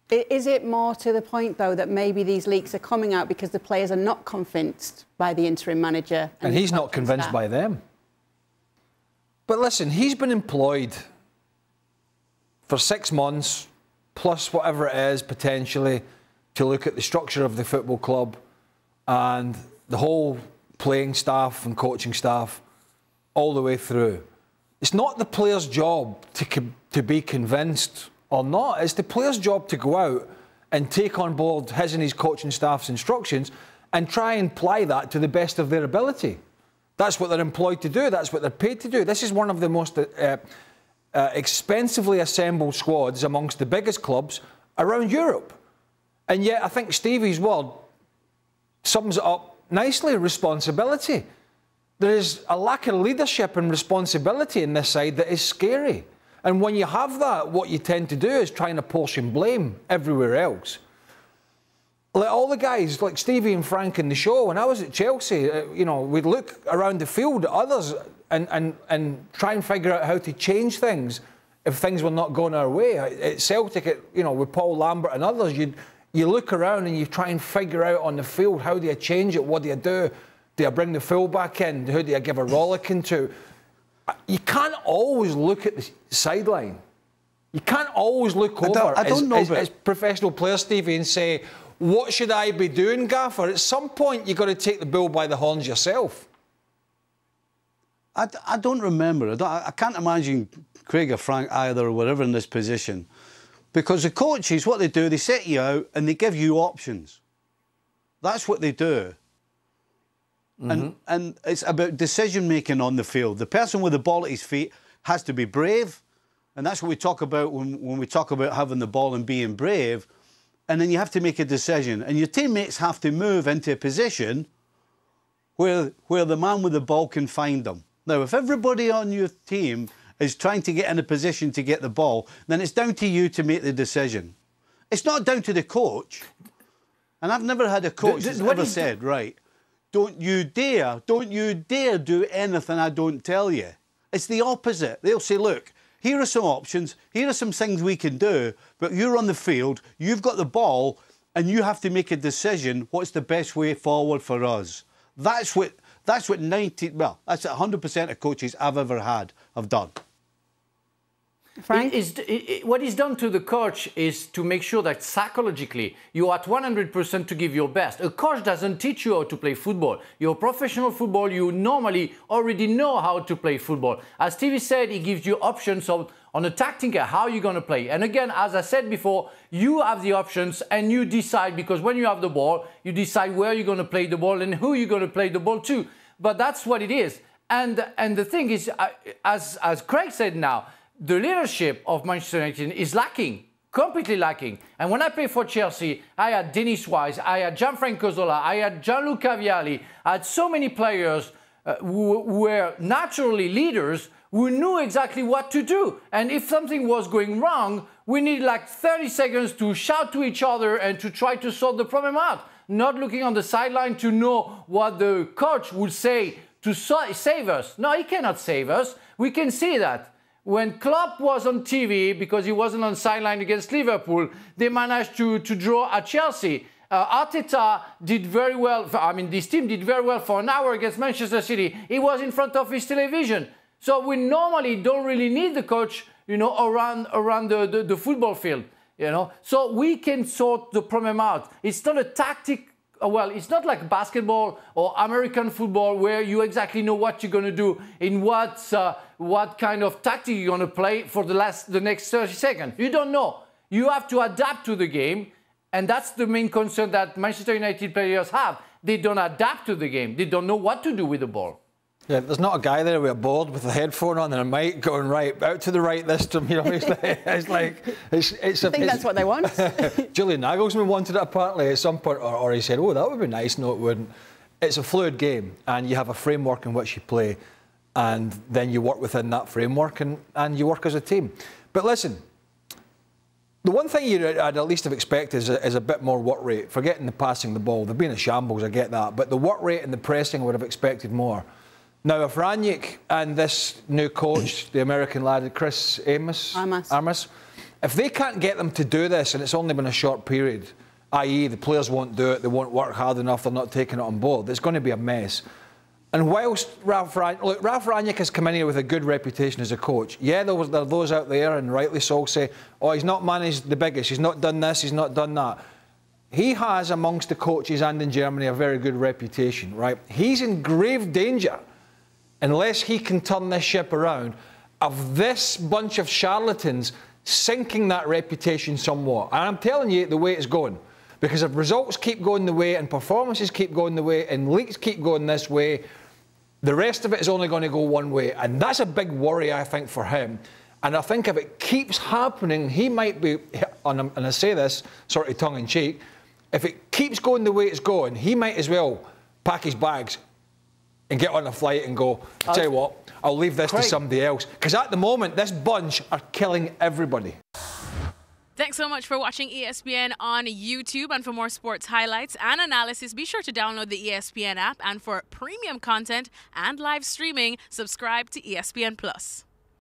Is it more to the point, though, that maybe these leaks are coming out because the players are not convinced by the interim manager? And he's not convinced by them. But listen, he's been employed for 6 months, plus whatever it is, potentially, to look at the structure of the football club and the whole playing staff and coaching staff all the way through. It's not the player's job to be convinced or not. It's the player's job to go out and take on board his and his coaching staff's instructions and try and apply that to the best of their ability. That's what they're employed to do. That's what they're paid to do. This is one of the most expensively assembled squads amongst the biggest clubs around Europe. And yet I think Stevie's word sums it up nicely: responsibility. There is a lack of leadership and responsibility in this side that is scary. And when you have that, what you tend to do is try and apportion blame everywhere else. Like all the guys, like Stevie and Frank in the show, when I was at Chelsea, you know, we'd look around the field at others and try and figure out how to change things if things were not going our way. At Celtic, you know, with Paul Lambert and others, you look around and you try and figure out on the field, how do you change it? What do you do? Do you bring the full-back in? Who do you give a rollicking to? You can't always look at the sideline. You can't always look over as professional players, Stevie, and say, what should I be doing, Gaffer? At some point, you've got to take the bull by the horns yourself. I don't remember. I can't imagine Craig or Frank either or whatever in this position. Because the coaches, what they do, they set you out and they give you options. That's what they do. And it's about decision-making on the field. The person with the ball at his feet has to be brave, and that's what we talk about when we talk about having the ball and being brave. And then you have to make a decision, and your teammates have to move into a position where the man with the ball can find them. Now, if everybody on your team is trying to get in a position to get the ball, then it's down to you to make the decision. It's not down to the coach. And I've never had a coach that's ever said, right, don't you dare do anything I don't tell you. It's the opposite. They'll say, look, here are some options, here are some things we can do, but you're on the field, you've got the ball, and you have to make a decision, what's the best way forward for us? That's what 100% of coaches I've ever had have done. Frank? What is done to the coach is to make sure that psychologically you're at 100% to give your best. A coach doesn't teach you how to play football. You're professional football, you normally already know how to play football. As Stevie said, he gives you options on a tactic, how you're going to play. And again, as I said before, you have the options and you decide, because when you have the ball, you decide where you're going to play the ball and who you're going to play the ball to. But that's what it is. And the thing is, as Craig said now, the leadership of Manchester United is lacking, completely lacking. And when I played for Chelsea, I had Dennis Wise, I had Gianfranco Zola, I had Gianluca Vialli, I had so many players who were naturally leaders, who knew exactly what to do. And if something was going wrong, we needed like 30 seconds to shout to each other and to try to sort the problem out. Not looking on the sideline to know what the coach would say to save us. No, he cannot save us. We can see that. When Klopp was on TV, because he wasn't on sideline against Liverpool, they managed to draw at Chelsea. Arteta did very well. I mean, this team did very well for an hour against Manchester City. He was in front of his television. So we normally don't really need the coach, you know, around the football field, you know. So we can sort the problem out. It's not a tactic. Well, it's not like basketball or American football where you exactly know what you're going to do in what kind of tactic you're going to play for the next 30 seconds. You don't know. You have to adapt to the game, and that's the main concern that Manchester United players have. They don't adapt to the game. They don't know what to do with the ball. Yeah, there's not a guy there with a board with a headphone on and a mic going, right, out to the right this time. You know, it's like I think that's what they want. Julian Nagelsmann wanted it apparently at some point, or he said, oh, that would be nice. No, it wouldn't. It's a fluid game, and you have a framework in which you play, and then you work within that framework, and you work as a team. But listen, the one thing I'd at least have expected is a bit more work rate. Forgetting the passing the ball. They've been a shambles, I get that. But the work rate and the pressing, I would have expected more. Now, if Rangnick and this new coach, the American lad, Chris Amos, If they can't get them to do this, and it's only been a short period, i.e. the players won't do it, they won't work hard enough, they're not taking it on board, it's going to be a mess. And whilst Ralf Rangnick has come in here with a good reputation as a coach, yeah, there are those out there, and rightly so, say, oh, he's not managed the biggest, he's not done this, he's not done that. He has, amongst the coaches and in Germany, a very good reputation, right? He's in grave danger, unless he can turn this ship around, of this bunch of charlatans sinking that reputation somewhat. And I'm telling you the way it's going. Because if results keep going the way and performances keep going the way and leaks keep going this way, the rest of it is only going to go one way. And that's a big worry, I think, for him. And I think if it keeps happening, he might be, and I say this sort of tongue-in-cheek, if it keeps going the way it's going, he might as well pack his bags and get on a flight and go, I'll tell you what, I'll leave this to somebody else. Because at the moment, this bunch are killing everybody. Thanks so much for watching ESPN on YouTube. And for more sports highlights and analysis, be sure to download the ESPN app. And for premium content and live streaming, subscribe to ESPN+.